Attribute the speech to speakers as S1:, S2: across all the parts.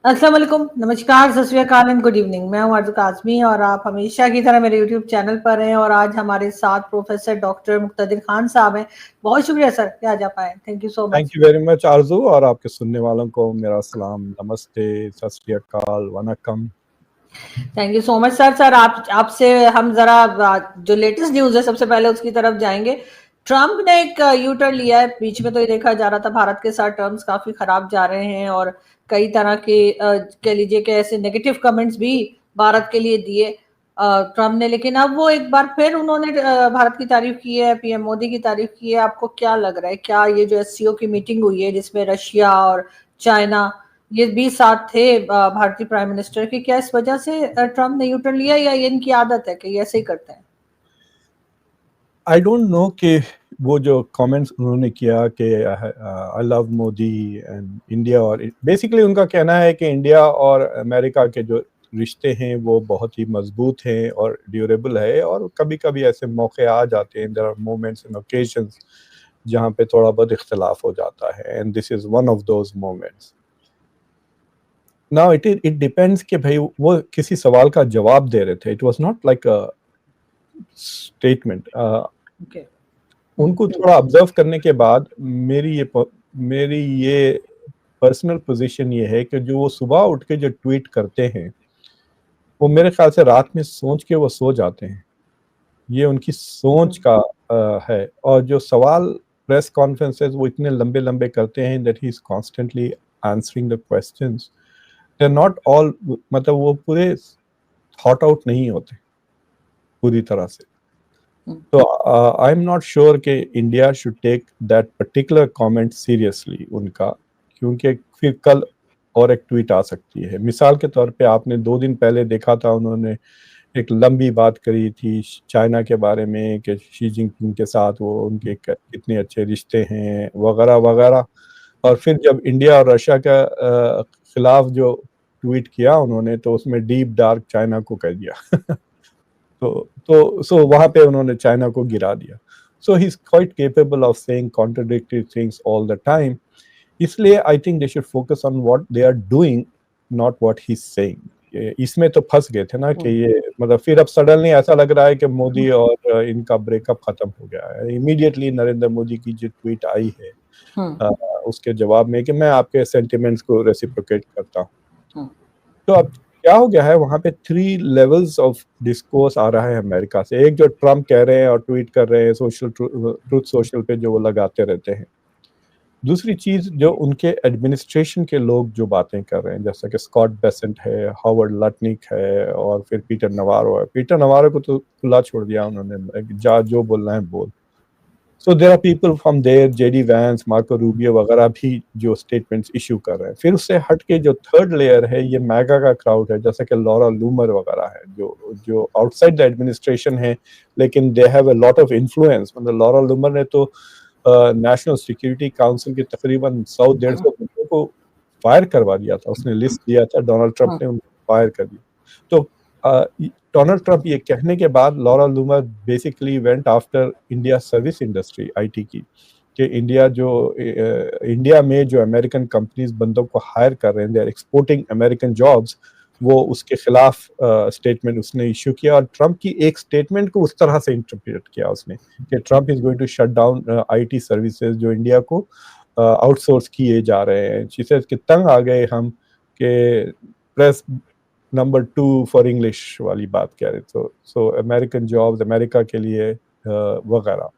S1: अस्सलाम वालेकुम, नमस्कार, सत श्री अकाल एंड गुड इवनिंग। मैं हूं आरज़ू काज़मी और आप हमेशा की तरह मेरे यूट्यूब चैनल पर हैं और आज हमारे साथ प्रोफेसर डॉक्टर मुक़्तदिर खान साहब हैं। बहुत शुक्रिया सर कि आज आप आए। Thank you so
S2: thank
S1: much.
S2: You very much आरजू, और आपके सुनने वालों को मेरा सलाम, नमस्ते, सत श्री अकाल, vanakkam.
S1: Thank you so much sir. आपसे हम जरा जो लेटेस्ट न्यूज़ है सबसे पहले उसकी तरफ जाएंगे। ट्रम्प ने एक यू टर्न लिया है। बीच में तो ये देखा जा रहा था भारत के साथ टर्म्स काफी खराब जा रहे हैं और कई तरह के कह लीजिए कि ऐसे नेगेटिव कमेंट्स भी भारत के लिए दिए ट्रम्प ने, लेकिन अब वो एक बार फिर उन्होंने भारत की तारीफ की है, पीएम मोदी की तारीफ की है। आपको क्या लग रहा है, क्या ये जो एससीओ की मीटिंग हुई है जिसमें रशिया और चाइना ये भी साथ थे भारतीय प्राइम मिनिस्टर की, क्या इस वजह से ट्रम्प ने यू टर्न लिया या ये इनकी आदत है कि ये ऐसे ही करते हैं?
S2: आई डोंट नो कि वो जो कमेंट्स उन्होंने किया कि I love Modi and India, और बेसिकली उनका कहना है कि इंडिया और अमेरिका के जो रिश्ते हैं वो बहुत ही मजबूत हैं और ड्यूरेबल है, और कभी कभी ऐसे मौके आ जाते हैं, there are moments and occasions जहाँ पे थोड़ा बहुत इख्तलाफ हो जाता है, and this is one of those moments. Now it depends कि भाई वो किसी सवाल का जवाब दे रहे थे, it was not like a statement.
S1: Okay.
S2: उनको थोड़ा ऑब्जर्व करने के बाद मेरी ये पर्सनल पोजीशन ये है कि जो वो सुबह उठ के जो ट्वीट करते हैं वो मेरे ख्याल से रात में सोच के वो सो जाते हैं, ये उनकी सोच का है। और जो सवाल प्रेस कॉन्फ्रेंसेस वो इतने लंबे लंबे करते हैं that he is constantly answering the questions, they are not all, मतलब वो पूरे थॉट आउट नहीं होते पूरी तरह से। तो आई एम नॉट श्योर कि India should take that particular comment seriously उनका, क्योंकि फिर कल और एक ट्वीट आ सकती है। मिसाल के तौर पे आपने 2 दिन पहले देखा था उन्होंने एक लंबी बात करी थी चाइना के बारे में कि शी जिनपिंग के साथ वो उनके कितने अच्छे रिश्ते हैं वगैरह वगैरह, और फिर जब इंडिया और रशिया का खिलाफ जो ट्वीट किया उन्होंने तो उसमें डीप डार्क चाइना को कह दिया। सो वहां पे उन्होंने चाइना को गिरा दिया। So he is quite capable of saying contradictory things all the time, इसलिए I think they should focus on what they are doing, not what he is saying. इसमें तो फंस गए थे ना कि ये मतलब फिर अब सडनली ऐसा लग रहा है कि मोदी और इनका ब्रेकअप खत्म हो गया है। इमीडिएटली नरेंद्र मोदी की जो ट्वीट आई है उसके जवाब में कि मैं आपके सेंटिमेंट्स को रेसिप्रोकेट करता हूँ। तो अब क्या हो गया है, वहां पे 3 लेवल्स ऑफ डिस्कोर्स आ रहा है अमेरिका से। एक जो ट्रम्प कह रहे हैं और ट्वीट कर रहे हैं सोशल ट्रूथ सोशल पे जो वो लगाते रहते हैं। दूसरी चीज जो उनके एडमिनिस्ट्रेशन के लोग जो बातें कर रहे हैं, जैसा कि स्कॉट बेसेंट है, हावर्ड लटनिक है, और फिर पीटर नवारो है। पीटर नवारो को तो खुला छोड़ दिया उन्होंने, जा जो बोलना है बोल। So there are people from there, JD Vance, Marco Rubio वगैरह भी जो स्टेटमेंट्स इशू कर रहे हैं। फिर उससे हट के जो थर्ड लेयर है ये मैगा का क्राउड है, जैसा कि लॉरा लूमर वगैरह है जो आउटसाइड द एडमिनिस्ट्रेशन है लेकिन they have a lot of influence. मतलब लॉरा लूमर ने तो नेशनल सिक्योरिटी काउंसिल के तकरीबन 100-150 बंदों को फायर करवा दिया था, उसने लिस्ट दिया था, डोनाल्ड ट्रंप ने उनको फायर कर दिया। तो डोनाल्ड ट्रंप ये कहने के बाद Laura lumber basically went after India service industry IT की, कि इंडिया में जो अमेरिकन कंपनीज बंदों को हायर कर रहे हैं, they are exporting American jobs, वो उसके खिलाफ स्टेटमेंट उसने इश्यू किया। और ट्रंप की एक स्टेटमेंट को उस तरह से इंटरप्रेट किया उसने कि Trump is going to shut down IT services जो इंडिया को आउटसोर्स किए जा रहे हैं। जिसे कि तंग आ गए हम कि प्रेस नंबर 2 फॉर इंग्लिश वाली बात कह रहे थे, सो अमेरिकन जॉब्स अमेरिका के लिए वगैरह।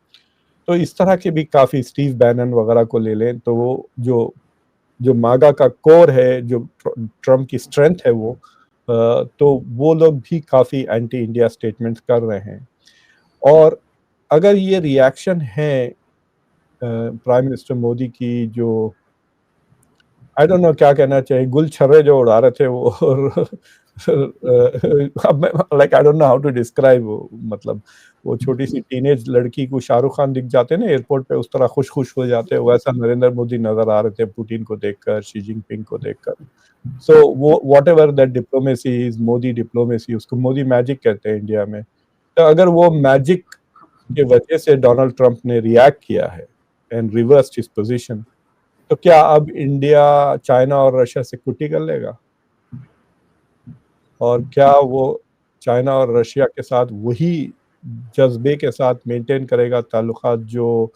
S2: तो इस तरह के भी काफ़ी, स्टीव बैनन वगैरह को ले लें तो वो जो मागा का कोर है, जो ट्रम्प की स्ट्रेंथ है, वो तो वो लोग भी काफ़ी एंटी इंडिया स्टेटमेंट्स कर रहे हैं। और अगर ये रिएक्शन है प्राइम मिनिस्टर मोदी की, जो आई डोंट नो क्या कहना चाहिए, गुलछर्रे जो उड़ा रहे थे वो, और like I don't know how to describe, मतलब वो छोटी सी टीनेज लड़की को शाहरुख खान दिख जाते हैं ना एयरपोर्ट पे, उस तरह खुश खुश हो जाते हैं, वैसा नरेंद्र मोदी नजर आ रहे थे पुतिन को देखकर, शी जिनपिंग को देखकर। सो वो what ever that diplomacy is, Modi diplomacy, उसको मोदी मैजिक कहते हैं इंडिया में। तो अगर वो मैजिक की वजह से डोनाल्ड ट्रंप ने रिएक्ट किया है एंड रिवर्स्ड हिज पोजीशन, तो क्या अब इंडिया चाइना और रशिया से कुटी कर लेगा? और क्या वो चाइना और रशिया के साथ वही जज्बे के साथ मेंटेन करेगा ताल्लुकात जो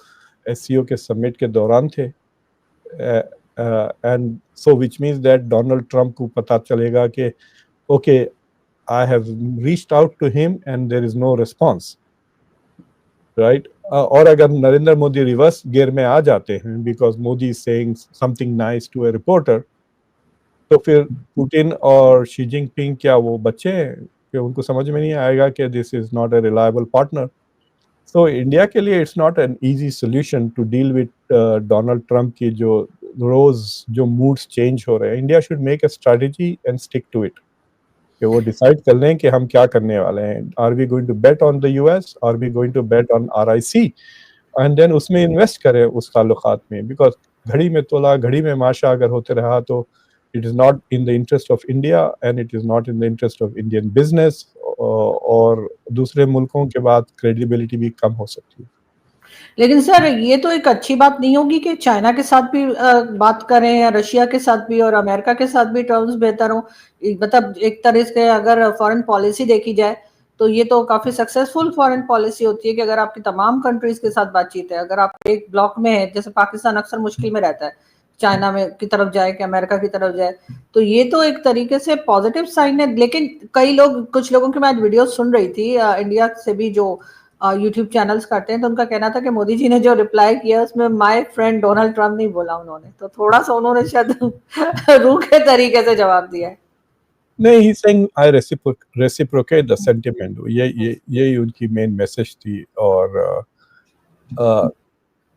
S2: एससीओ के समिट के दौरान थे। And so which means that Donald Trump को पता चलेगा कि okay, I have reached out to him and there is no response, right. और अगर नरेंद्र मोदी रिवर्स गियर में आ जाते हैं because Modi is saying something nice to a reporter, तो फिर पुतिन और शी जिनपिंग क्या वो बच्चे हैं कि उनको समझ में नहीं आएगा कि this is not a reliable partner. So India के लिए it's not an easy solution to deal with Donald Trump की जो रोज जो मूड्स चेंज हो रहे हैं। India should make a strategy and stick to it, कि वो डिसाइड कर लें कि हम क्या करने वाले हैं। Are we going to bet on the US, are we going to bet on RIC, and then उसमें इन्वेस्ट करें उस ताल्लुकात में। बिकॉज घड़ी में तोला घड़ी में माशा अगर होते रहा तो it is not in the interest of India and it is not in the interest of Indian business, और दूसरे मुल्कों के बाद क्रेडिबिलिटी भी कम हो सकती है।
S1: लेकिन सर ये तो एक अच्छी बात नहीं होगी कि चाइना के साथ भी बात करें या रशिया के साथ भी और अमेरिका के साथ भी टर्म्स बेहतर हो। मतलब एक तरह से अगर फॉरेन पॉलिसी देखी जाए तो ये तो काफी सक्सेसफुल फॉरेन पॉलिसी होती है कि अगर आपकी तमाम कंट्रीज के साथ बातचीत है, अगर आप एक ब्लॉक में है, जैसे पाकिस्तान अक्सर मुश्किल में रहता है चाइना में की तरफ जाए कि अमेरिका की तरफ जाए, तो ये तो एक तरीके से पॉजिटिव साइन है। लेकिन कई लोग, कुछ लोगों की मैं आज वीडियो सुन रही थी इंडिया से भी जो यूट्यूब चैनल्स करते हैं, तो उनका कहना था कि मोदी जी ने जो रिप्लाई किया उसमें माय फ्रेंड डोनाल्ड ट्रम्प नहीं बोला उन्होंने, तो थोड़ा सा उन्होंने शायद रूखे तरीके से जवाब दिया है।
S2: नहीं, he saying I reciprocate the sentiment. ये उनकी मेन मैसेज थी। और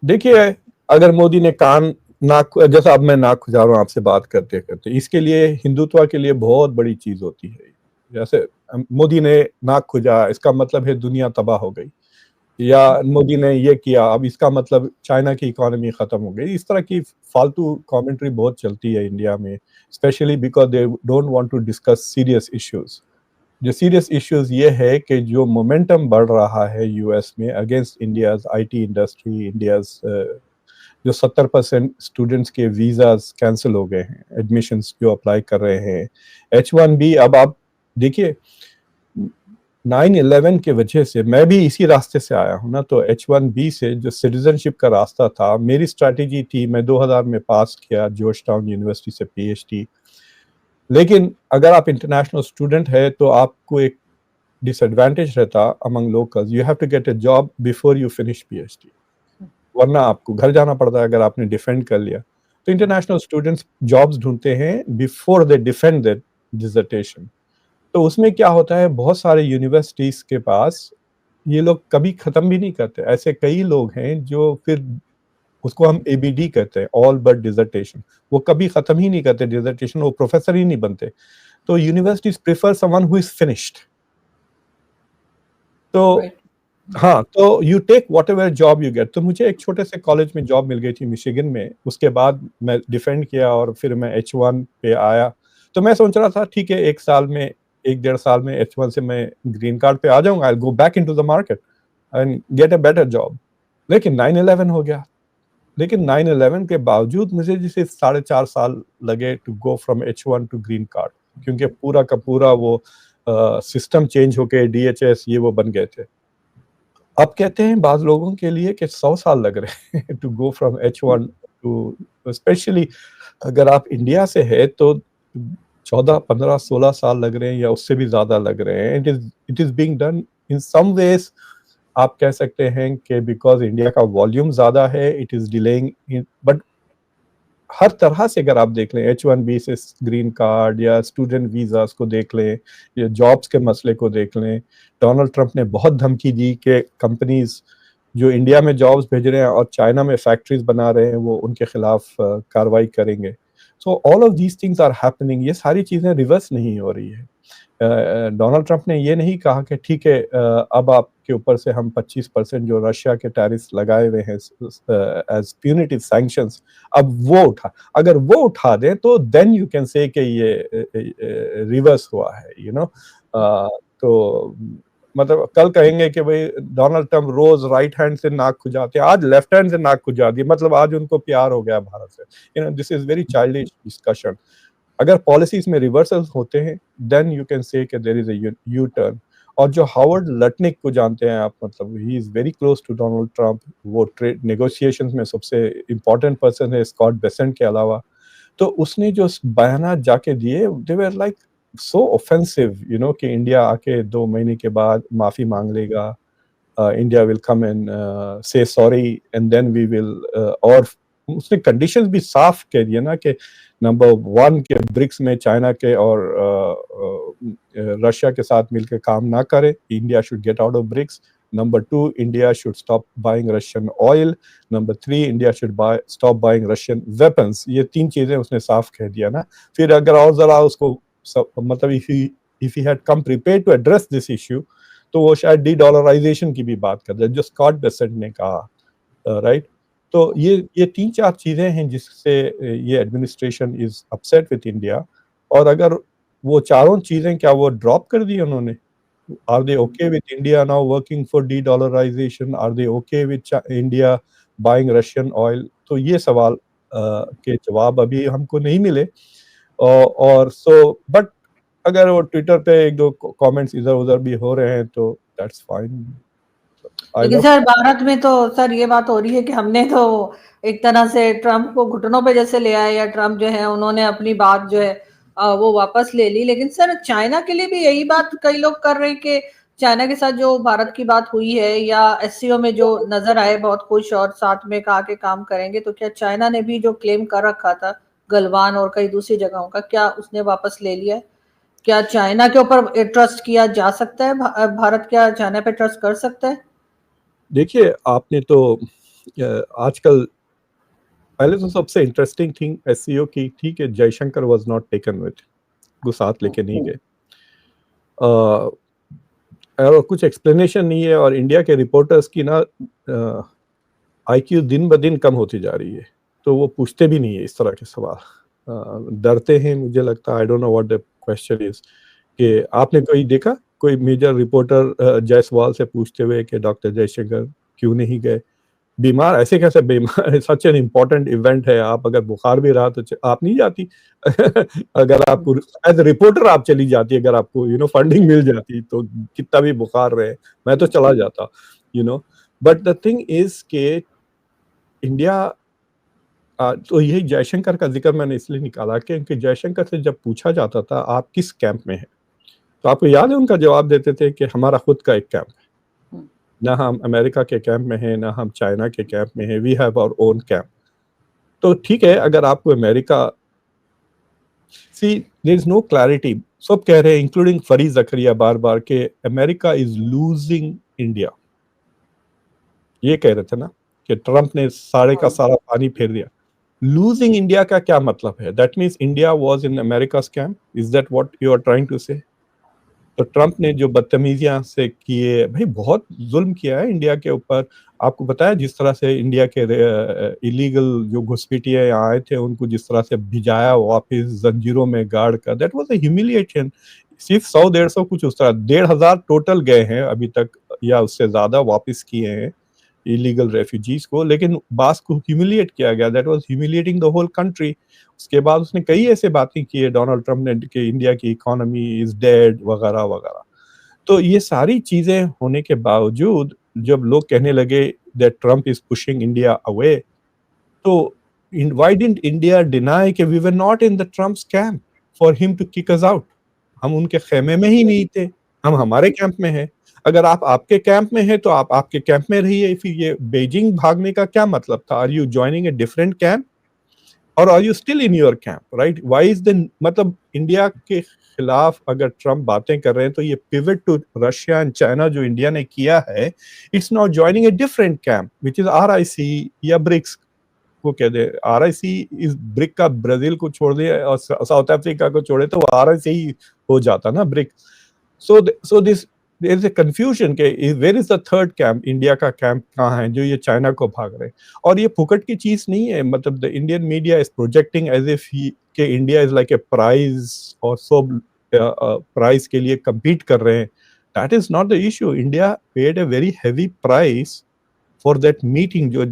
S2: देखिए, अगर मोदी ने कान नाक, जैसा अब मैं नाक खुजा रहा हूँ आपसे बात करते करते, इसके लिए हिंदुत्व के लिए बहुत बड़ी चीज होती है। जैसे मोदी ने नाक खुजा, इसका मतलब है दुनिया तबाह हो गई, या मोदी ने ये किया अब इसका मतलब चाइना की इकोनॉमी खत्म हो गई। इस तरह की फालतू कमेंट्री बहुत चलती है इंडिया में, specially because they don't want to discuss serious issues. जो सीरियस इश्यूज ये है कि जो मोमेंटम बढ़ रहा है यूएस में against India's IT industry, India's जो 70% स्टूडेंट्स के वीजाज कैंसिल हो गए हैं, एडमिशंस जो अप्लाई कर रहे हैं, H1B। अब आप देखिए 9/11 के वजह से मैं भी इसी रास्ते से आया हूं ना, तो H1B से जो सिटीजनशिप का रास्ता था, मेरी स्ट्रैटेजी थी, मैं 2000 में पास किया जॉर्ज टाउन यूनिवर्सिटी से PhD। लेकिन अगर आप इंटरनेशनल स्टूडेंट है तो आपको एक डिसएडवांटेज रहता among locals, you have to get a job before you finish PhD, वरना आपको घर जाना पड़ता है अगर आपने डिफेंड कर लिया। तो इंटरनेशनल स्टूडेंट्स जॉब्स ढूंढते हैं before they defend their dissertation. तो उसमें क्या होता है, बहुत सारे यूनिवर्सिटीज के पास ये लोग कभी खत्म भी नहीं करते। ऐसे कई लोग हैं जो फिर उसको हम ABD कहते हैं, ऑल बट डिसर्टेशन, वो कभी खत्म ही नहीं करते डिसर्टेशन, वो प्रोफेसर ही नहीं बनते। तो universities prefer someone who is finished. तो हाँ, तो you take whatever job you get. तो मुझे एक छोटे से कॉलेज में जॉब मिल गई थी मिशिगन में, उसके बाद मैं डिफेंड किया और फिर मैं H1 पे आया। तो मैं सोच रहा था ठीक है, 1-1.5 साल में H1 से मैं ग्रीन कार्ड पे आ जाऊंगा, I go back into the market and get a better job. लेकिन 9/11 हो गया। लेकिन 9/11 के बावजूद मुझे जिसे 4.5 साल लगे to go from H1 to green card, क्योंकि पूरा का पूरा वो सिस्टम चेंज होके DHS ये वो बन गए थे। अब कहते हैं बाज लोगों के लिए कि 100 साल लग रहे हैं to go from H1 to, specially अगर आप इंडिया से है तो 14, 15, 16 साल लग रहे हैं या उससे भी ज्यादा लग रहे हैं। It is being done in some ways. आप कह सकते हैं कि बिकॉज इंडिया का वॉल्यूम ज्यादा है, इट इज डिलेइंग, बट हर तरह से अगर आप देख लें, H1B से ग्रीन कार्ड या स्टूडेंट वीजास को देख लें या जॉब्स के मसले को देख लें, डोनाल्ड ट्रंप ने बहुत धमकी दी कि कंपनीज जो इंडिया में जॉब्स भेज रहे हैं और चाइना में फैक्ट्रीज बना रहे हैं वो उनके खिलाफ कार्रवाई करेंगे। So all of these things are happening. ये सारी चीजें रिवर्स नहीं हो रही है। डोनाल्ड ट्रंप ने ये नहीं कहा कि ठीक है अब आपके ऊपर से हम 25% जो रशिया के टैरिफ्स लगाए हुए हैं एज प्यूनिटिव सैंक्शंस, अब वो उठा, अगर वो उठा दें तो देन यू कैन से कि ये रिवर्स हुआ है, यू नो। तो मतलब कल कहेंगे कि भाई डोनाल्ड ट्रंप रोज राइट हैंड से नाक खुजाते, आज लेफ्ट हैंड से नाक खुजा दी, मतलब आज उनको प्यार हो गया भारत से। This is very childish discussion. अगर पॉलिसीज में रिवर्सल्स होते हैं देन यू कैन से कि there is a U turn. और जो हावर्ड लटनिक को जानते हैं आप, मतलब he is very close to Donald Trump, वो ट्रेड नेगोशिएशंस में सबसे इम्पोर्टेंट पर्सन है स्कॉट बेसेंट के अलावा। तो उसने जो बयाना जाके दिए they were like so offensive, you know, कि इंडिया आके 2 महीने के बाद माफी मांग लेगा, India will come and say sorry and then we will, और उसने कंडीशंस भी साफ कह दिए ना कि नंबर 1 के ब्रिक्स में चाइना के और रशिया के साथ मिलकर काम ना करे, India should get out of BRICS. Number 2, India should stop buying Russian oil. Number 3, India should stop buying Russian weapons. ये 3 चीजें उसने साफ कह दिया ना। फिर अगर और जरा उसको मतलब if he had come prepared to address this issue तो वो शायद डी डॉलराइजेशन की भी बात कर रहे हैं, जो स्कॉट बेसेंट ने कहा, राइट। तो ये 3-4 चीजें हैं जिससे ये administration is upset with India. और अगर वो चारों चीजें क्या वो ड्रॉप कर दी उन्होंने? Are they okay with India now working for dedollarisation? Are they okay with India buying Russian oil? तो ये सवाल के जवाब अभी हमको नहीं मिले। और सो बट अगर वो ट्विटर पे 1-2 कमेंट्स इधर उधर भी हो रहे हैं तो दैट्स फाइन।
S1: लेकिन सर भारत में तो सर ये बात हो रही है कि हमने तो एक तरह से ट्रम्प को घुटनों पे जैसे ले आए, या ट्रम्प जो है उन्होंने अपनी बात जो है वो वापस ले ली। लेकिन सर चाइना के लिए भी यही बात कई लोग कर रहे हैं कि चाइना के साथ जो भारत की बात हुई है या एससीओ में जो नजर आए बहुत खुश और साथ में कहा के काम करेंगे, तो क्या चाइना ने भी जो क्लेम कर रखा था गलवान और कई दूसरी जगहों का, क्या उसने वापस ले लिया है? क्या चाइना के ऊपर ट्रस्ट किया जा सकता है? भारत क्या चाइना पे ट्रस्ट कर सकता है?
S2: देखिए आपने तो आजकल पहले तो सबसे इंटरेस्टिंग थिंग एससीओ की थी कि Jaishankar was not taken with, वो साथ लेके नहीं गए, और कुछ एक्सप्लेनेशन नहीं है। और इंडिया के रिपोर्टर्स की ना आईक्यू दिन ब दिन कम होती जा रही है, तो वो पूछते भी नहीं है इस तरह के सवाल, डरते हैं मुझे लगता है। आई don't know what the question is कि आपने कोई देखा कोई मेजर रिपोर्टर जायसवाल से पूछते हुए कि डॉक्टर जयशंकर क्यों नहीं गए? बीमार ऐसे कैसे बीमार? सच एन इम्पोर्टेंट इवेंट है, आप अगर बुखार भी रहा तो आप नहीं जाती? अगर आपको एज रिपोर्टर आप चली जाती, अगर आपको यू नो फंडिंग मिल जाती तो कितना भी बुखार रहे मैं तो चला जाता, you know. But the thing is के इंडिया, तो यही जयशंकर का जिक्र मैंने इसलिए निकाला क्योंकि जयशंकर से जब पूछा जाता था आप किस कैंप में हैं, तो आपको याद है उनका जवाब देते थे कि हमारा खुद का एक कैंप है, ना हम अमेरिका के कैंप में हैं ना हम चाइना के कैंप में हैं, we have our own camp. तो ठीक है, अगर आपको America, see there is no clarity, सब कह रहे हैं इंक्लूडिंग फरीद जकरिया बार बार के अमेरिका इज लूजिंग इंडिया, ये कह रहे थे ना कि ट्रंप ने सारे का सारा पानी फेर दिया। लूजिंग इंडिया का क्या मतलब है? That means India was in America's camp, is that what you are trying to say? तो ट्रंप ने जो बदतमीजियां से किए, भाई बहुत जुल्म किया है इंडिया के ऊपर। आपको बताया जिस तरह से इंडिया के इलीगल जो घुसपैठिए यहाँ आए थे उनको जिस तरह से भिजाया वापिस जंजीरों में गाड़ कर, दैट वाज अ ह्यूमिलिएशन। सिर्फ 100-150 कुछ उस तरह 1,500 टोटल गए हैं अभी तक या उससे ज्यादा वापस किए हैं इलीगल रेफ्यूजीज को, लेकिन बास को ह्यूमिलिएट किया गया, that was humiliating the whole country. उसके बाद उसने कई ऐसे बातें की है डोनाल्ड ट्रंप ने कि इंडिया की इकोनॉमी इज डेड वगैरह वगैरह। तो ये सारी चीजें होने के बावजूद जब लोग कहने लगे that Trump is pushing India away, तो व्हाई डिडंट इंडिया डिनाई कि we were not in the Trump's camp for him to kick us out? हम उनके खेमे में ही नहीं थे, हम हमारे कैंप में हैं। अगर आप आपके कैंप में हैं तो आप आपके कैंप में रहिए, फिर ये बीजिंग भागने का क्या मतलब था? Are you joining a different camp और are you still in your camp, right? Why is the मतलब इंडिया के खिलाफ अगर ट्रंप बातें कर रहे हैं तो ये pivot to Russia and China जो इंडिया ने किया है, it's not joining a different camp which is RIC या ब्रिक्स को कह दे। आरआईसी इस ब्रिक का ब्राजील को छोड़ दिया और साउथ अफ्रीका को छोड़े तो वो आरआईसी ही हो जाता ना BRIC. So this there is a confusion के where is the third camp, India का कैंप कहाँ है जो ये चाइना को भाग रहे हैं? और ये फुकट की चीज नहीं है, मतलब the Indian media is projecting as if के India is like a prize और सब प्राइज के लिए compete कर रहे हैं। That is not the issue. India paid a very heavy price for that meeting. जो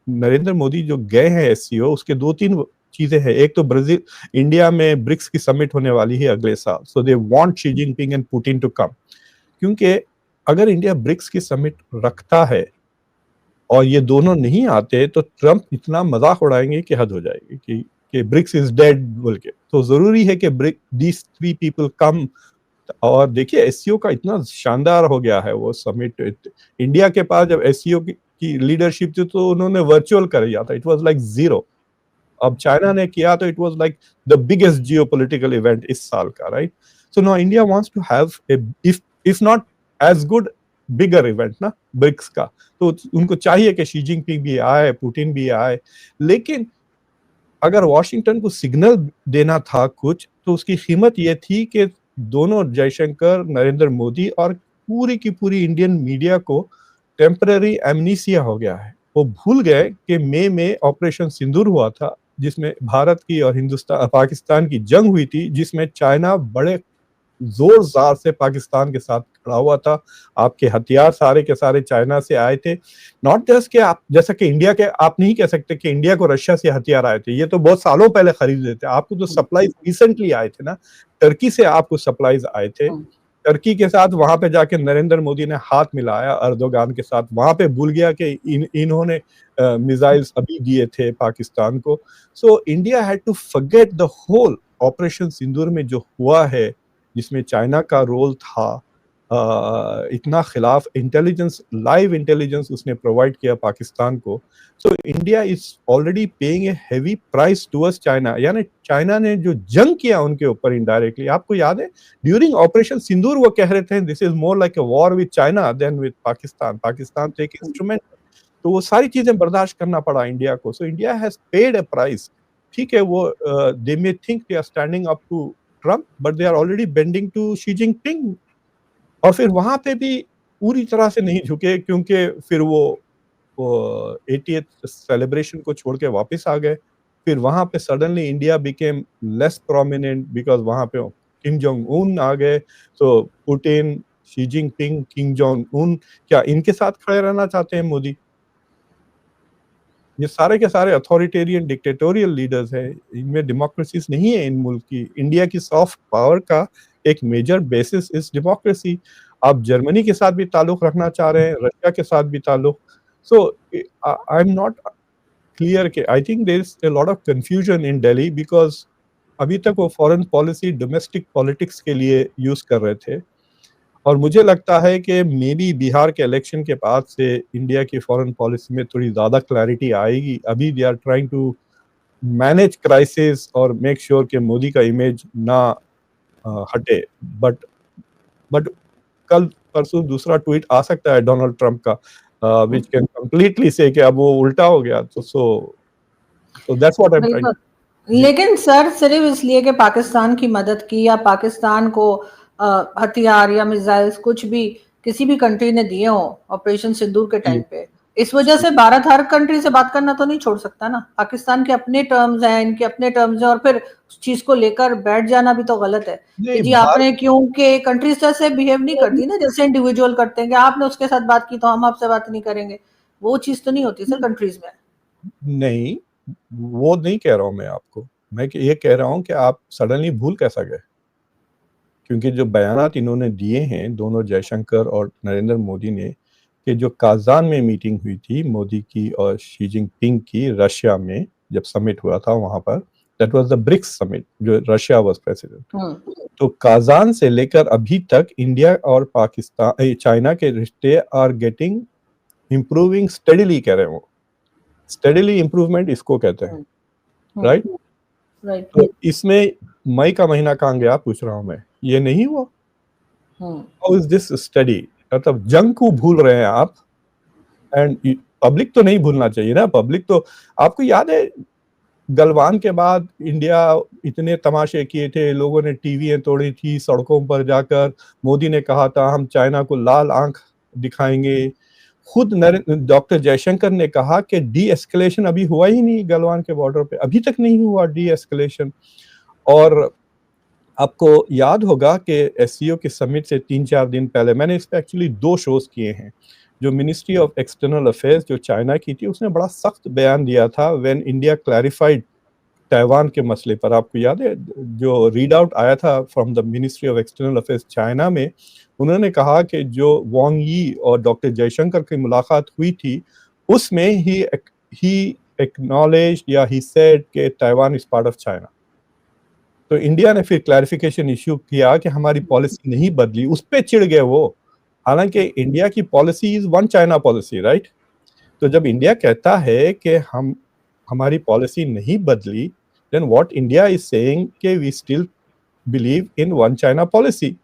S2: नरेंद्र मोदी जो गए हैं एससीओ, उसके 2-3 चीजें हैं। एक तो ब्राजील, इंडिया में ब्रिक्स की समिट होने वाली है अगले साल, so they want Xi Jinping and Putin to come, क्योंकि अगर इंडिया ब्रिक्स की समिट रखता है और ये दोनों नहीं आते तो ट्रम्प इतना मजाक उड़ाएंगे कि हद हो जाएगी कि ब्रिक्स इज डेड बोल के। तो जरूरी है कि ब्रिक दीज 3 पीपल कम। और देखिए एससीओ का इतना शानदार हो गया है वो समिट। इंडिया के पास जब एससीओ की लीडरशिप थी तो उन्होंने वर्चुअल कर दिया था, इट वाज लाइक जीरो। अब चाइना ने किया तो it was like the biggest geopolitical event इस साल का, right? So now India wants to have a if not as good bigger event ना ब्रिक्स का। तो उनको चाहिए कि शी जिनपिंग भी आए, पुतिन भी आए। लेकिन अगर वॉशिंगटन को सिग्नल देना था कुछ, तो उसकी कीमत ये थी कि दोनों जयशंकर, नरेंद्र मोदी और पूरी की पूरी इंडियन मीडिया को टेम्पररी एमनीसिया हो गया है। वो भूल गए कि मई में ऑपरेशन सिंदूर हुआ था, जिसमें भारत की और पाकिस्तान की जंग हुई थी, जिसमें चाइना बड़े जोर-जार से पाकिस्तान के साथ खड़ा हुआ था। आपके हथियार सारे के सारे चाइना से आए थे। नॉट जस्ट कि आप जैसा कि इंडिया के, आप नहीं कह सकते कि इंडिया को रशिया से हथियार आए थे। ये तो बहुत सालों पहले खरीदे थे। आपको तो सप्लाई रिसेंटली आए थे ना, टर्की से आपको सप्लाईज आए थे। टर्की के साथ वहां पे जाके नरेंद्र मोदी ने हाथ मिलाया अर्दोगान के साथ। वहां पे भूल गया कि इन्होंने मिसाइल्स अभी दिए थे पाकिस्तान को। सो India had to forget the whole operation Sindoor में जो हुआ है, जिसमें चाइना का रोल था। इतना खिलाफ इंटेलिजेंस, लाइव इंटेलिजेंस उसने प्रोवाइड किया पाकिस्तान को। So India is already paying A heavy price towards China. यानी चाइना ने जो जंग किया उनके ऊपर इनडायरेक्टली, आपको याद है ड्यूरिंग ऑपरेशन सिंदूर वो कह रहे थे this is more like a war with China than with Pakistan. Pakistan तो एक इंस्ट्रूमेंट। तो वो सारी चीजें बर्दाश्त करना पड़ा इंडिया को। सो India has paid a price. ठीक है, वो they may think they are standing up to Trump, but they are already bending to Xi Jinping. और फिर वहां पे भी पूरी तरह से नहीं झुके, क्योंकि फिर वो 80th सेलिब्रेशन को छोड़ के वापस आ गए। फिर वहां पे suddenly India became less prominent because वहां पे किम जोंग उन आ गए। So Putin, Xi Jinping, Kim Jong Un, क्या इनके साथ खड़े रहना चाहते हैं मोदी? ये सारे के सारे अथॉरिटेरियन डिक्टेटोरियल लीडर्स हैं। इनमें डेमोक्रेसीज नहीं है इन मुल्क की। इंडिया की सॉफ्ट पावर का एक मेजर बेसिस इज डेमोक्रेसी। आप जर्मनी के साथ भी ताल्लुक रखना चाह रहे हैं, रशिया के साथ भी ताल्लुक। So I am not clear कि I think there is a lot of confusion in Delhi because अभी तक वो फॉरेन पॉलिसी डोमेस्टिक पॉलिटिक्स के लिए यूज कर रहे थे। और मुझे लगता है कि मे बी बिहार के इलेक्शन के बाद से इंडिया की फॉरेन पॉलिसी में थोड़ी ज़्यादा क्लैरिटी आएगी। अभी they are trying to manage crisis और मेक श्योर कि मोदी का इमेज ना हटे। बट कल परसों दूसरा ट्वीट आ सकता है डोनाल्ड ट्रंप का विच कैन कंप्लीटली से कि अब वो उल्टा हो गया। तो so that's what I am trying.
S1: लेकिन सर सिर्फ इसलिए कि पाकिस्तान की मदद की या पाकिस्तान को हथियार या मिसाइल्स कुछ भी किसी भी कंट्री ने दिए हो ऑपरेशन सिंदूर के टाइम पे, इस वजह से भारत हर कंट्री से बात करना तो नहीं छोड़ सकता ना। पाकिस्तान के अपने टर्म्स हैं, इनके अपने टर्म्स हैं, और फिर उस चीज को लेकर बैठ जाना भी तो गलत है कि जी आपने, क्योंकि कंट्रीज जैसे बिहेव नहीं करती ना जैसे इंडिविजुअल करते हैं कि आपने उसके साथ बात की तो हम आपसे बात नहीं करेंगे। वो चीज तो नहीं होती सर कंट्रीज में।
S2: नहीं, वो नहीं कह रहा हूं मैं आपको। मैं ये कह रहा हूं कि आप सडनली भूल कैसा गए, क्योंकि जो बयानात इन्होंने दिए हैं दोनों जयशंकर और नरेंद्र मोदी ने, कि जो काजान में मीटिंग हुई थी मोदी की और शी जिनपिंग की रशिया में, जब समिट हुआ था वहां पर, that was the BRICS summit, जो रशिया वाज प्रेसिडेंट। तो काजान से लेकर अभी तक इंडिया और पाकिस्तान, चाइना के रिश्ते आर गेटिंग इंप्रूविंग स्टेडीली, कह रहे हो। स्टेडीली इंप्रूवमेंट इसको कहते हैं, राइट? तो इसमें मई का महीना कहाँ गया पूछ रहा हूं मैं, ये नहीं हुआ। How is this study? मतलब जंग को भूल रहे हैं आप, एंड पब्लिक तो नहीं भूलना चाहिए ना। पब्लिक तो, आपको याद है गलवान के बाद इंडिया इतने तमाशे किए थे, लोगों ने टीवियां तोड़ी थी सड़कों पर जाकर। मोदी ने कहा था हम चाइना को लाल आंख दिखाएंगे। खुद डॉक्टर जयशंकर ने कहा कि डी एस्केलेशन अभी हुआ ही नहीं गलवान के बॉर्डर पे, अभी तक नहीं हुआ डी एस्केलेशन। और आपको याद होगा कि एससीओ के समिट से 3-4 दिन पहले मैंने इस पे एक्चुअली 2 शोज किए हैं। जो मिनिस्ट्री ऑफ एक्सटर्नल अफेयर्स जो चाइना की थी, उसने बड़ा सख्त बयान दिया था व्हेन इंडिया क्लैरिफाइड ताइवान के मसले पर। आपको याद है जो रीड आउट आया था from the ministry of external affairs China में, उन्होंने कहा कि जो वांग यी और डॉक्टर जयशंकर की मुलाकात हुई थी उसमें ही एक्नॉलेज्ड या ही सेड कि Taiwan is part of China. तो इंडिया ने फिर क्लैरिफिकेशन इश्यू किया कि हमारी पॉलिसी नहीं बदली, उस पे चिढ़ गए वो। हालांकि इंडिया की policy is one China policy, right. तो जब इंडिया कहता है कि हमारी पॉलिसी नहीं बदली, then what India is saying कि we still believe in one China policy.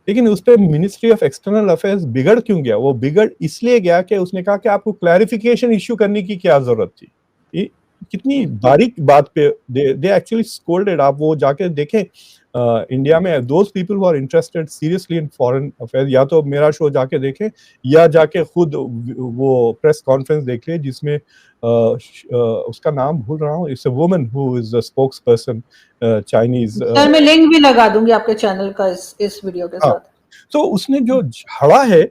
S2: लेकिन उस पर मिनिस्ट्री ऑफ एक्सटर्नल अफेयर्स बिगड़ क्यों गया? वो बिगड़ इसलिए गया कि उसने कहा कि आपको क्लैरिफिकेशन इश्यू करने की क्या जरूरत थी। ये कितनी बारीक बात पे दे एक्चुअली स्कोल्डेड। आप वो जाके देखें इंडिया में those people who are interested seriously in foreign affairs, या तो मेरा शो जाके देखें या जाके खुद वो प्रेस कॉन्फ्रेंस देख ले जिसमें उसका नाम भूल रहा हूँ, it's a woman who is the spokes person Chinese.
S1: Sir मैं लिंक भी लगा दूंगी आपके चैनल का इस वीडियो के साथ।
S2: तो उसने जो झाड़ा है,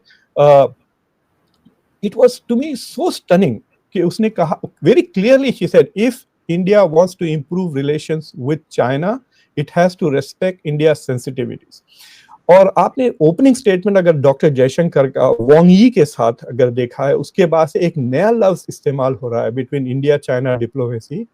S2: it was to me so stunning कि उसने कहा very clearly, she said if India wants to improve relations with China it has to respect India sensitivities. और आपने ओपनिंग स्टेटमेंट अगर डॉक्टर जयशंकर का वांग यी के साथ अगर देखा है, उसके बाद से एक नया लफ्ज इस्तेमाल हो रहा है between India China diplomacy,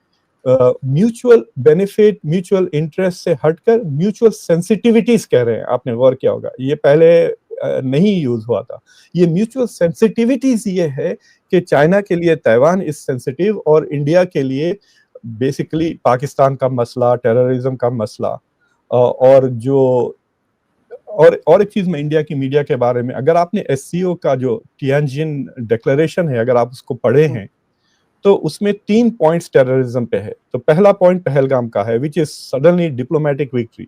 S2: mutual benefit, mutual interest से हटकर म्यूचुअल सेंसिटिविटीज कह रहे हैं। आपने गौर किया होगा, ये पहले नहीं यूज हुआ था। ये म्यूचुअल सेंसिटिविटीज ये है कि चाइना के लिए ताइवान इज सेंसिटिव और इंडिया के लिए बेसिकली पाकिस्तान का मसला, टेररिज्म का मसला। और जो और एक चीज में इंडिया की मीडिया के बारे में, अगर आपने एससीओ का जो टियानजिन डिक्लेरेशन है अगर आप उसको पढ़े हैं तो उसमें 3 पॉइंट्स टेररिज्म पे है। तो पहला पॉइंट पहलगाम का है which is suddenly diplomatic victory.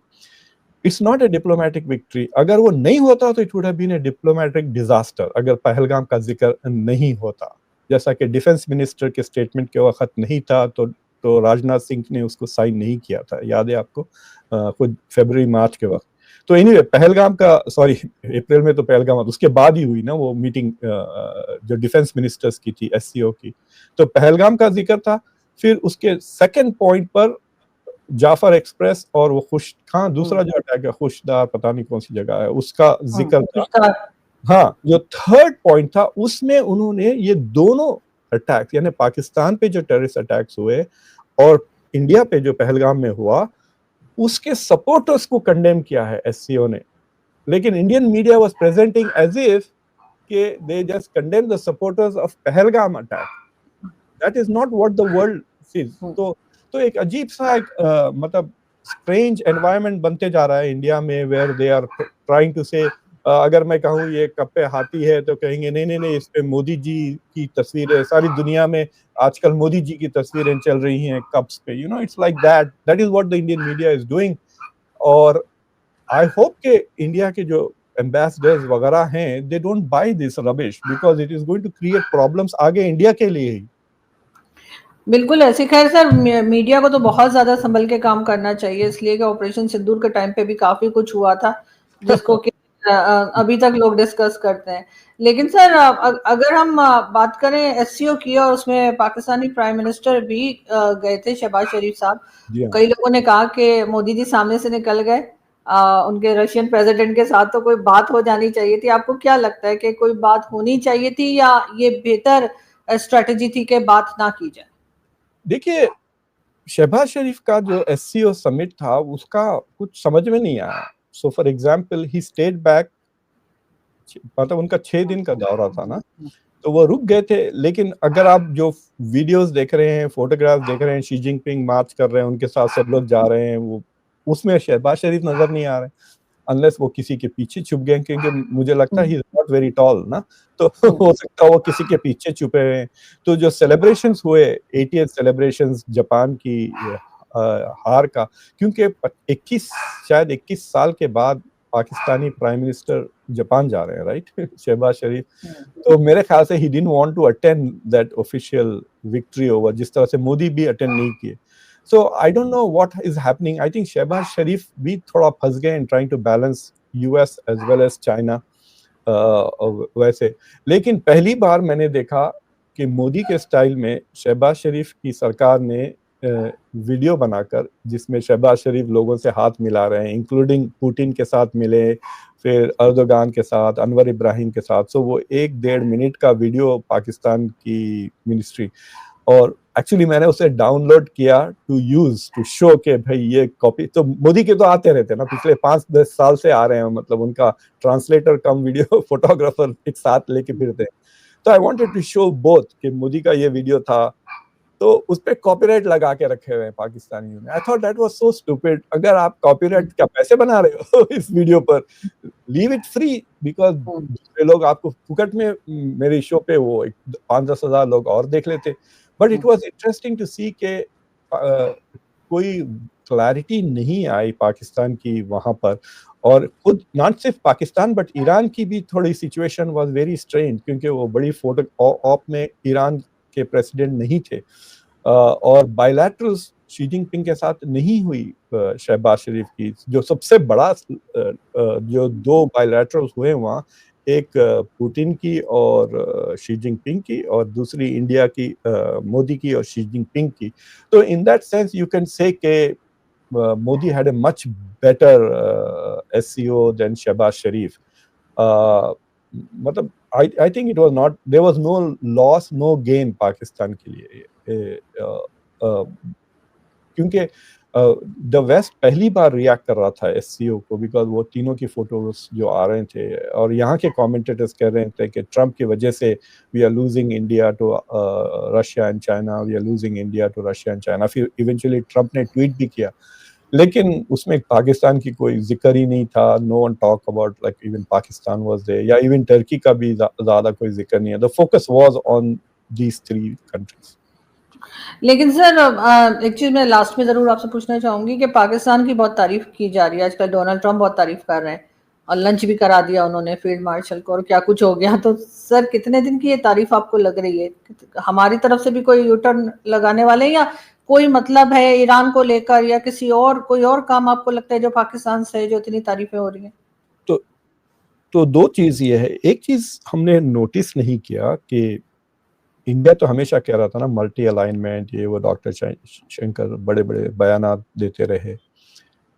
S2: It's not a diplomatic victory. अगर वो नहीं होता तो it would have been a diplomatic disaster, अगर पहलगाम का जिक्र नहीं होता। जैसा कि डिफेंस मिनिस्टर के स्टेटमेंट के वक्त नहीं था तो राजनाथ सिंह ने उसको साइन नहीं किया था, याद है आपको, कुछ फरवरी मार्च के वक्त। तो एनीवे पहलगाम का, सॉरी अप्रैल में तो पहलगाम, उसके बाद ही हुई ना वो मीटिंग जो डिफेंस मिनिस्टर्स की थी एससीओ की, तो पहलगाम का जिक्र था। फिर उसके सेकंड पॉइंट पर जाफर एक्सप्रेस और वो खुश दूसरा जो अटैक है खुशदार, पता नहीं कौन सी जगह है, उसका जिक्र था। हाँ, जो थर्ड पॉइंट था उसमें उन्होंने ये दोनों अटैक यानी पाकिस्तान पे जो टेररिस्ट अटैक्स हुए और इंडिया पे जो पहलगाम में हुआ उसके सपोर्टर्स को कंडेम किया है एससीओ ने। लेकिन Indian media was presenting as if के they just condemn the supporters of Pahalgam attack. That is not what the world sees. तो एक अजीब सा एक मतलब स्ट्रेंज एनवायरनमेंट बनते जा रहा है इंडिया में, where they are trying to say, अगर मैं कहूँ ये कप पे हाथी है तो कहेंगे नहीं इस पे मोदी जी की तस्वीर है। सारी दुनिया में आजकल मोदी जी की तस्वीरें चल रही हैं कप्स पे, you know, it's like that is what the Indian media is doing. और आई होप के इंडिया के जो एम्बेसडर्स वगैरह हैं they don't buy this rubbish because it is going to create problems आगे इंडिया के लिए ही।
S1: बिल्कुल ऐसे। खैर सर, मीडिया को तो बहुत ज्यादा संभल के काम करना चाहिए, इसलिए कि ऑपरेशन सिंदूर के टाइम पे भी काफी कुछ हुआ था जिसको कि अभी तक लोग डिस्कस करते हैं। लेकिन सर अगर हम बात करें एससीओ की, और उसमें पाकिस्तानी प्राइम मिनिस्टर भी गए थे, शहबाज शरीफ साहब। कई लोगों ने कहा कि मोदी जी सामने से निकल गए, उनके रशियन प्रेसिडेंट के साथ तो कोई बात हो जानी चाहिए थी। आपको क्या लगता है कि कोई बात होनी चाहिए थी या ये बेहतर स्ट्रेटेजी थी कि बात ना की जाए?
S2: देखिए, शहबाज शरीफ का जो एससीओ समिट था उसका कुछ समझ में नहीं आया। So for example he stayed back, मतलब उनका 6 दिन का दौरा था ना, तो वो रुक गए थे। लेकिन अगर आप जो वीडियोस देख रहे हैं, फोटोग्राफ देख रहे हैं, शी जिनपिंग मार्च कर रहे हैं, उनके साथ सब लोग जा रहे हैं, वो उसमें शहबाज शरीफ नजर नहीं आ रहे, अनलेस वो किसी के पीछे छुप गए, क्योंकि मुझे लगता है he is not very tall ना, तो हो सकता है वो किसी के पीछे छुपे हुए हैं। तो जो सेलिब्रेशंस हुए 80th सेलिब्रेशंस जापान की हार का, क्योंकि 21 साल के बाद पाकिस्तानी प्राइम मिनिस्टर जापान जा रहे हैं, राइट, शहबाज शरीफ, तो मेरे ख्याल से he didn't want to attend that official victory over, जिस तरह से मोदी भी अटेंड नहीं किए। So I don't know what is happening. I think Shehbaz Sharif भी थोड़ा फंस गए in trying to balance US as well as China वैसे। लेकिन पहली बार मैंने देखा कि मोदी के स्टाइल में शहबाज शरीफ की सरकार ने वीडियो बनाकर जिसमें शहबाज शरीफ लोगों से हाथ मिला रहे हैं, इंक्लूडिंग पुतिन के साथ मिले, फिर अर्दोगान के साथ, अनवर इब्राहिम के साथ। सो वो 1-1.5 मिनट का वीडियो पाकिस्तान की मिनिस्ट्री, और एक्चुअली मैंने उसे डाउनलोड किया टू शो के भाई ये कॉपी तो मोदी के तो आते रहते हैं ना, पिछले 5-10 साल से आ रहे हैं, मतलब उनका ट्रांसलेटर कम वीडियो फोटोग्राफर एक साथ लेके फिरते हैं। तो I wanted to show both कि मोदी का ये वीडियो था, तो उस पे कॉपीराइट लगा के रखे हुए हैं पाकिस्तानियों ने। I thought that was so stupid. अगर आप कॉपीराइट क्या पैसे बना रहे हो इस वीडियो पर, लीव इट फ्री, बिकॉज दूसरे लोग आपको फुकट में मेरे शो पे वो 5-10 हजार लोग और देख लेते। But it was interesting to see के कोई क्लैरिटी नहीं आई पाकिस्तान की वहां पर, और खुद नॉट सिर्फ पाकिस्तान बट ईरान की भी थोड़ी सिचुएशन वाज वेरी स्ट्रेंज, क्योंकि वो बड़ी फोटो ऑप में ईरान के प्रेसिडेंट नहीं थे, और बायलैटरल्स शी जिनपिंग के साथ नहीं हुई शहबाज शरीफ की। जो सबसे बड़ा जो 2 बायलैटरल्स हुए वहाँ, एक पुतिन की और शी जिनपिंग की, और दूसरी इंडिया की मोदी की और शी जिनपिंग की। तो in that sense you can से के Modi had a much better SEO than Shehbaz Sharif. मतलब I think it was not, there was no loss, no gain Pakistan के लिए, क्योंकि द वेस्ट पहली बार रिएक्ट कर रहा था SCO को, बिकॉज वो तीनों की फोटोज जो आ रहे थे, और यहाँ के कमेंटेटर्स कह रहे थे कि ट्रम्प की वजह से we are losing India to Russia and China, we are losing India to Russia and China. फिर इवेंचुअली ट्रम्प ने ट्वीट भी किया, लेकिन उसमें पाकिस्तान की कोई जिक्र ही नहीं था। No one talk about like even Pakistan was there, या इवन टर्की का भी ज्यादा कोई जिक्र नहीं है। The focus was on these 3 countries.
S1: लेकिन सर एक चीज मैं लास्ट में जरूर आपसे पूछना चाहूंगी कि पाकिस्तान की बहुत तारीफ की जा रही है आजकल, डोनाल्ड ट्रम्प बहुत तारीफ कर रहे हैं, और लंच भी करा दिया उन्होंने फील्ड मार्शल को, और क्या कुछ हो गया। तो सर कितने दिन की ये तारीफ आपको लग रही है? हमारी तरफ से भी कोई यूटर्न लगाने वाले हैं, या कोई मतलब है ईरान को लेकर, या किसी और कोई और काम आपको लगता है जो पाकिस्तान से जो इतनी तारीफें हो रही हैं?
S2: तो 2 चीज ये है। एक चीज हमने नोटिस नहीं किया कि इंडिया तो हमेशा कह रहा था ना मल्टी अलाइनमेंट, ये वो, डॉक्टर शंकर बड़े बड़े बयानात देते रहे,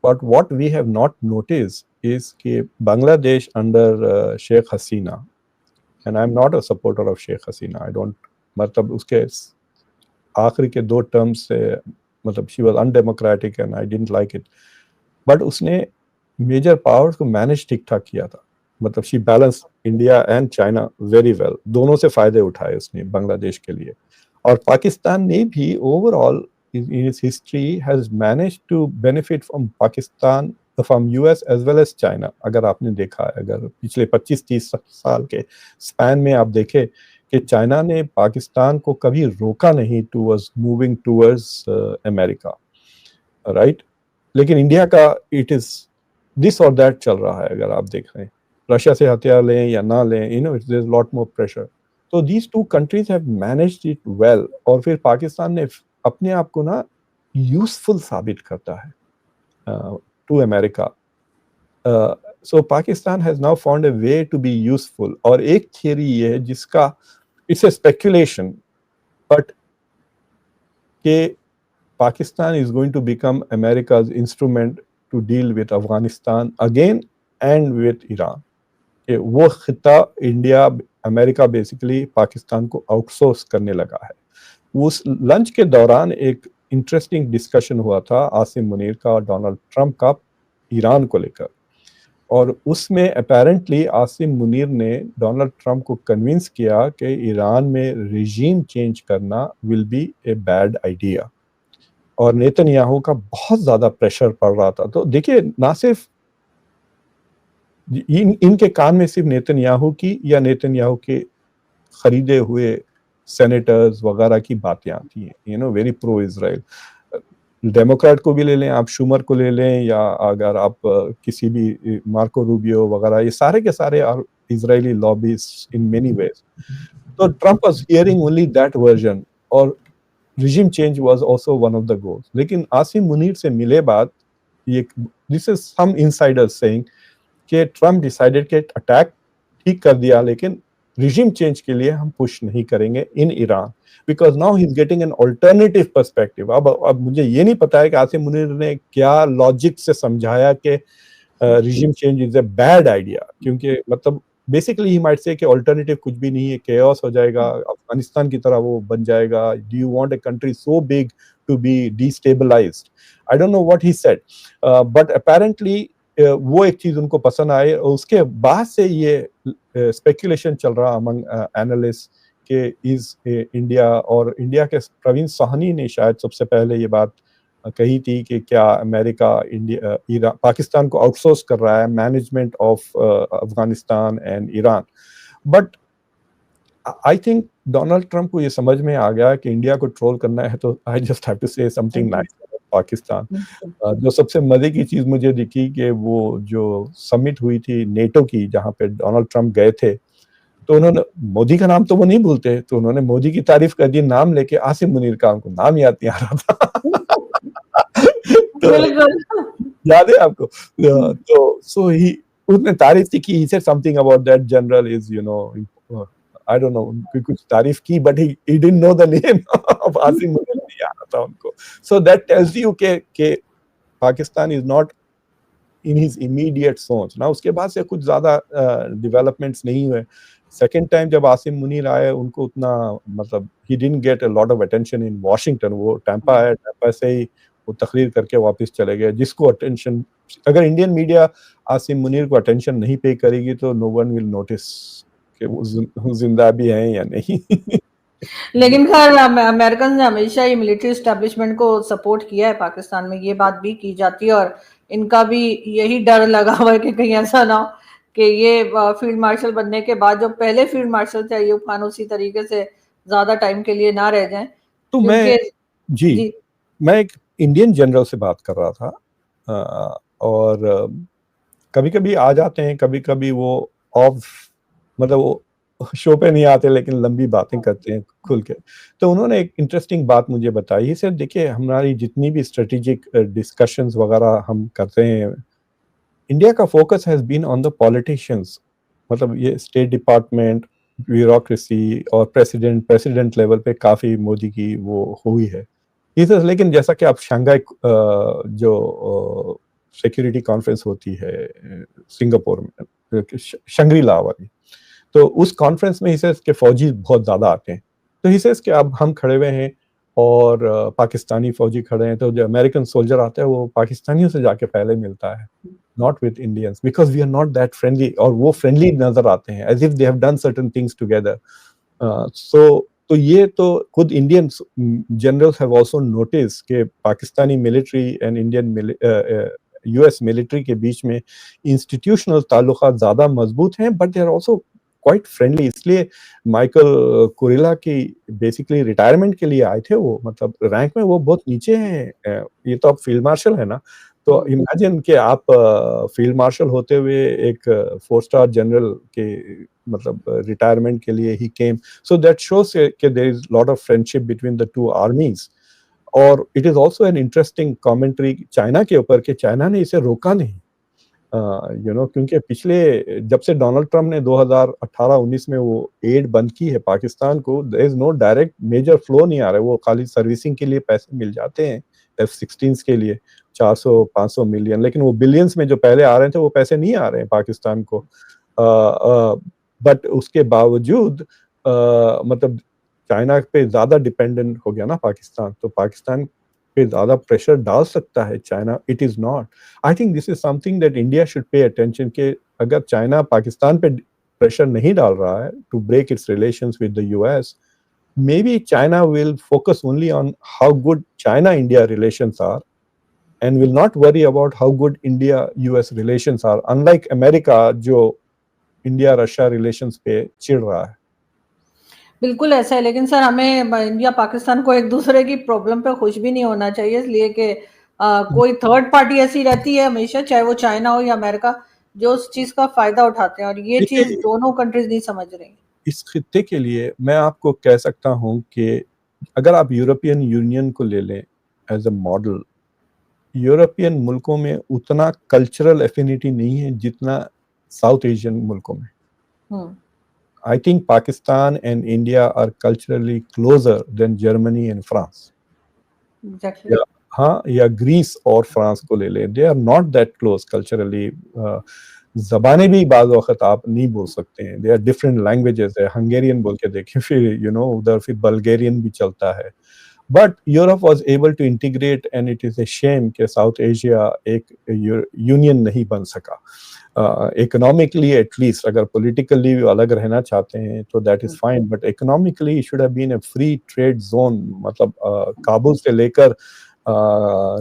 S2: but what we have not notice is कि Bangladesh under Sheikh Hasina, and I am not a supporter of Sheikh Hasina, I don't, मतलब उसके आखिरी के 2 टर्म्स से, मतलब she was undemocratic and I didn't like it, but उसने मेजर पावर्स को मैनेज ठीक ठाक किया था। मतलब she balance India and China very well, दोनों से फायदे उठाए उसने बांग्लादेश के लिए। और पाकिस्तान ने भी overall in its history has manage to benefit from Pakistan, from US as well as China. अगर आपने देखा है, अगर पिछले 25-30 साल के स्पैन में आप देखें कि चाइना ने पाकिस्तान को कभी रोका नहीं towards moving towards America, right. लेकिन इंडिया का इट इज दिस और दैट चल रहा है। अगर आप देख रहे हैं, रशिया से हथियार लें या ना लें, you know, there is lot more pressure. तो these 2 countries have managed it well, और फिर पाकिस्तान ने अपने आप को ना यूजफुल साबित करता है to America. So Pakistan has now found a way to be useful. और एक थियरी ये है जिसका, इट्स अ स्पेक्युलेशन, बट के Pakistan is going to become America's instrument to deal with Afghanistan again and with Iran. कि वो खिता India, America basically Pakistan को outsource करने लगा है। उस लंच के दौरान एक इंटरेस्टिंग डिस्कशन हुआ था आसिम मुनीर का और डोनाल्ड ट्रंप का ईरान को लेकर, और उसमें अपेरेंटली आसिम मुनीर ने डोनाल्ड ट्रंप को कन्विंस किया कि ईरान में रिजीम चेंज करना will be a bad idea, और नेतन्याहू का बहुत ज्यादा प्रेशर पड़ रहा था। तो देखिए, ना सिर्फ इनके कान में सिर्फ नेतन्याहू की या नेतन्याहू के खरीदे हुए सेनेटर्स वगैरह की बातें आती हैं, you know, very pro Israel. Democrat को भी ले लें आप, शुमर को ले लें, या अगर आप किसी भी मार्को रूबियो वगैरह, ये सारे के सारे are Israeli lobbies in many ways. तो Trump was hearing only that version, और regime change was also one of the goals. लेकिन आसिम मुनीर से मिले बाद, ये this is some insiders saying कि ट्रम्प डिसाइडेड कि अटैक ठीक कर दिया, लेकिन regime change के लिए हम push नहीं करेंगे in Iran because now he's getting an alternative perspective. अब मुझे ये नहीं पता है कि आसिम मुनीर ने क्या logic से समझाया कि regime change is a bad idea, क्योंकि मतलब बेसिकली ही माइट से कि अल्टरनेटिव कुछ भी नहीं है, केओस हो जाएगा, अफगानिस्तान की तरह वो बन जाएगा. Do you want a country so big to be destabilized? I don't know what he said, but apparently वो एक चीज उनको पसंद आए. और उसके बाद से ये स्पेकुलेशन चल रहा अमंग एनालिस्ट के इज इंडिया, और इंडिया के प्रवीण साहनी ने शायद सबसे पहले ये बात कही थी कि क्या अमेरिका इंडिया पाकिस्तान को आउटसोर्स कर रहा है management of Afghanistan and Iran. But I think Donald Trump को ये समझ में आ गया कि इंडिया को ट्रोल करना है तो I just have to say something nice about Pakistan. जो सबसे मजे की चीज मुझे दिखी कि वो जो समिट हुई थी नेटो की जहां पे डोनाल्ड ट्रंप गए थे, तो उन्होंने मोदी का नाम तो वो नहीं भूलते, तो उन्होंने मोदी की तारीफ कर दी नाम लेके. आसिम मुनीर का उनको नाम याद नहीं आ रहा था. तो याद है आपको? तो सो ही उसने तारीफ की, he said something about that general is I don't know, कुछ तारीफ की, but he didn't know the name of Asim Munir, नहीं आ रहा था उनको. So that tells you कि Pakistan is not in his immediate सोच ना. उसके बाद से कुछ ज्यादा डेवलपमेंट्स नहीं हुए. सेकेंड टाइम जब आसिम मुनीर आए उनको उतना मतलब he didn't get a lot of attention in Washington. वो टैंपा आए, टैंपा से ही वो तकरीर करके वापस चले गए. जिसको अटेंशन, अगर इंडियन मीडिया आसिम मुनीर को अटेंशन नहीं पे करेगी तो नो वन विल नोटिस कि वो जिंदा भी हैं या नहीं.
S1: लेकिन खैर अमेरिकन ने हमेशा ही मिलिट्री एस्टेब्लिशमेंट को सपोर्ट किया है पाकिस्तान में, ये बात भी की जाती है, और इनका भी यही डर लगा हुआ है कि कहीं ऐसा ना हो कि ये फील्ड मार्शल बनने के बाद जो पहले फील्ड मार्शल थे अयूब खान उसी तरीके से ज्यादा टाइम के लिए ना रह जाएं.
S2: तो मैं एक इंडियन जनरल से बात कर रहा था, और कभी कभी आ जाते हैं, कभी कभी वो ऑफ मतलब वो शो पे नहीं आते लेकिन लंबी बातें करते हैं खुल के. तो उन्होंने एक इंटरेस्टिंग बात मुझे बताई. सर देखिए, हमारी जितनी भी स्ट्रेटेजिक डिस्कशंस वगैरह हम करते हैं, इंडिया का focus has been on the politicians. मतलब ये स्टेट डिपार्टमेंट, ब्यूरोक्रेसी और प्रेसिडेंट लेवल पे काफी मोदी की वो हुई है. लेकिन जैसा कि आप शंघाई जो सिक्योरिटी कॉन्फ्रेंस होती है सिंगापुर में, शंग्री-ला वाली, तो उस कॉन्फ्रेंस में हिस्से के फौजी बहुत ज्यादा आते हैं. तो हिस्से के अब हम खड़े हुए हैं और पाकिस्तानी फौजी खड़े हैं, तो जो अमेरिकन सोल्जर आता है वो पाकिस्तानियों से जाके पहले मिलता है, not with Indians, because we are not that friendly. और वो फ्रेंडली नजर आते हैं as if they have done certain things together. तो ये तो खुद Indian generals have also notice कि Pakistani military and Indian US military के बीच में इंस्टीट्यूशनल ताल्लुकात ज्यादा मजबूत हैं, but they are also quite friendly. इसलिए माइकल कुरिला की बेसिकली रिटायरमेंट के लिए आए थे वो, मतलब रैंक में वो बहुत नीचे हैं. ये तो अब फील्ड मार्शल है ना, तो इमेजिन कि आप फील्ड मार्शल होते हुए एक 4 स्टार जनरल के मतलब रिटायरमेंट के लिए he came. So that shows कि there is lot of friendship between the two armies. और it is also an interesting commentary China के ऊपर कि चाइना ने इसे रोका नहीं, क्योंकि पिछले जब से डोनाल्ड ट्रंप ने 2018-19 में वो एड बंद की है पाकिस्तान को, there is no direct major flow नहीं आ रहा है. वो खाली सर्विसिंग के लिए पैसे मिल जाते हैं F-16 के लिए 400-500 मिलियन, लेकिन वो बिलियंस में जो पहले आ रहे थे वो पैसे नहीं आ रहे हैं पाकिस्तान को. बट उसके बावजूद मतलब चाइना पे ज्यादा डिपेंडेंट हो गया ना पाकिस्तान, तो पाकिस्तान पे ज्यादा प्रेशर डाल सकता है China. It is not. I think this is something that India should pay attention के अगर चाइना पाकिस्तान पे प्रेशर नहीं डाल रहा है to break its relations with the US, maybe China will focus only on how good China-India relations are and will not worry about how good India-US relations are, unlike America जो India-Russia relations पे चिढ़ रहा है.
S1: बिल्कुल ऐसा है, लेकिन sir हमें इंडिया पाकिस्तान को एक दूसरे की प्रॉब्लम पे खुश भी नहीं होना चाहिए, इसलिए कि कोई थर्ड पार्टी ऐसी रहती है हमेशा, चाहे वो चाइना हो या अमेरिका, जो उस चीज का फायदा उठाते हैं, और ये चीज दोनों कंट्रीज नहीं समझ रही.
S2: इस खित्ते के लिए मैं आपको कह सकता हूं कि अगर आप यूरोपियन यूनियन को ले लें एज अ मॉडल, यूरोपियन मुल्कों में उतना कल्चरल एफिनिटी नहीं है जितना साउथ एशियन मुल्कों में. I think Pakistan and India are culturally closer than Germany and France.
S1: Exactly.
S2: या हाँ, या ग्रीस और फ्रांस को ले लें, they are not that close culturally. ज़बानें भी बाज़ वक़्त आप नहीं बोल सकते हैं, दे आर डिफरेंट लैंग्वेजेज़ है, हंगेरियन बोल के देखें, फिर उधर फिर बल्गेरियन भी चलता है। But Europe was able to integrate and it is a shame कि साउथ एशिया एक यूनियन नहीं बन सका। इकोनॉमिकली एटलीस्ट, अगर पॉलिटिकली अलग रहना चाहते हैं तो that is fine, but economically it should have been a free trade zone, मतलब काबुल से लेकर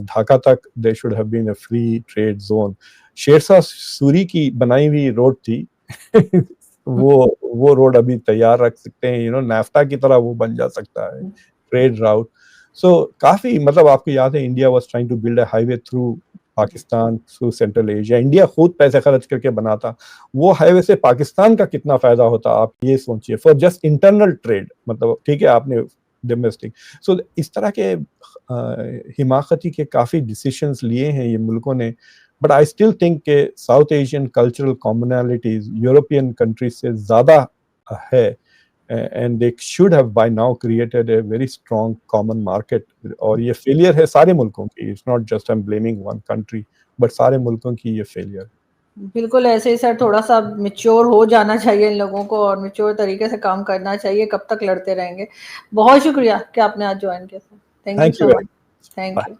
S2: ढाका तक they should have been a free trade zone. Sher Shah Suri की बनाई हुई रोड थी वो रोड अभी तैयार रख सकते हैं, नाफ्ता की तरह वो बन जा सकता है, ट्रेड राउट। सो काफ़ी, मतलब आपको याद है India was trying to build a highway through Pakistan, through Central Asia, India खुद पैसे खर्च करके बनाता। वो हाईवे से पाकिस्तान का कितना फ़ायदा होता, आप ये सोचिए, फॉर जस्ट इंटरनल ट्रेड, मतलब ठीक है आपने डोमेस्टिक। सो इस तरह के हिमाकती के काफ़ी डिसीजंस लिए हैं ये मुल्कों ने, बट आई स्टिल थिंक के South Asian cultural commonalities European countries से ज़्यादा है, and they should have by now created a very strong common market। और ये फेलियर है सारे मुल्कों की, it's not just I'm blaming one country, but सारे मुल्कों की ये फेलियर है।
S1: बिल्कुल ऐसे ही सर, थोड़ा सा मैच्योर हो जाना चाहिए इन लोगों को और मैच्योर तरीके से काम करना चाहिए, कब तक लड़ते रहेंगे। बहुत शुक्रिया कि आपने आज ज्वाइन किया sir, thank you
S2: Thank you
S1: so
S2: very
S1: much,
S2: much.
S1: Thank
S2: Bye.
S1: You.